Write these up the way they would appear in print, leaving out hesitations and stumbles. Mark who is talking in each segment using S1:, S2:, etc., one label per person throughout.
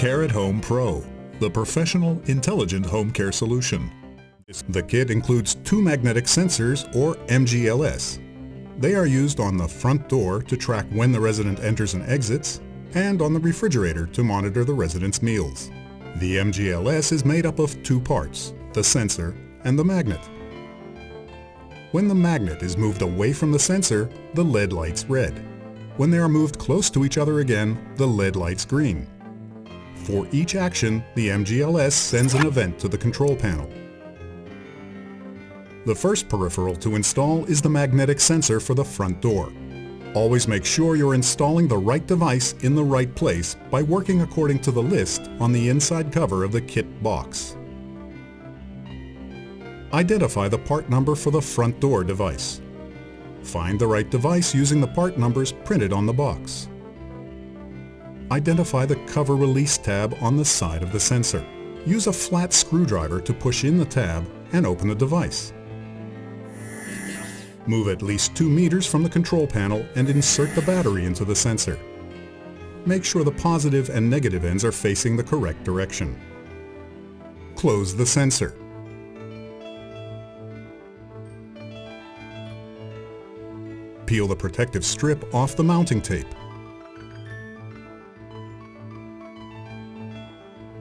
S1: Care at Home Pro, the professional, intelligent home care solution. The kit includes two magnetic sensors, or MGLS. They are used on the front door to track when the resident enters and exits, and on the refrigerator to monitor the resident's meals. The MGLS is made up of two parts, the sensor and the magnet. When the magnet is moved away from the sensor, the LED lights red. When they are moved close to each other again, the LED lights green. For each action, the MGLS sends an event to the control panel. The first peripheral to install is the magnetic sensor for the front door. Always make sure you're installing the right device in the right place by working according to the list on the inside cover of the kit box. Identify the part number for the front door device. Find the right device using the part numbers printed on the box. Identify the cover release tab on the side of the sensor. Use a flat screwdriver to push in the tab and open the device. Move at least 2 meters from the control panel and insert the battery into the sensor. Make sure the positive and negative ends are facing the correct direction. Close the sensor. Peel the protective strip off the mounting tape.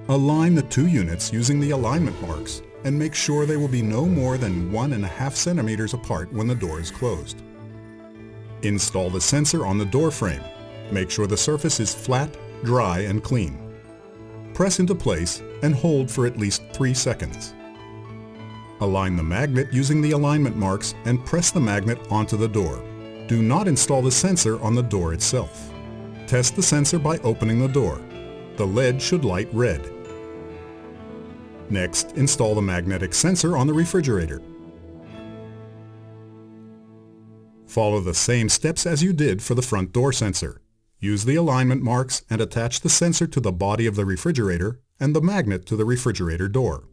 S1: Align the two units using the alignment marks and make sure they will be no more than 1.5 centimeters apart when the door is closed. Install the sensor on the door frame. Make sure the surface is flat, dry, and clean. Press into place and hold for at least 3 seconds. Align the magnet using the alignment marks and press the magnet onto the door. Do not install the sensor on the door itself. Test the sensor by opening the door. The LED should light red. Next, install the magnetic sensor on the refrigerator. Follow the same steps as you did for the front door sensor. Use the alignment marks and attach the sensor to the body of the refrigerator and the magnet to the refrigerator door.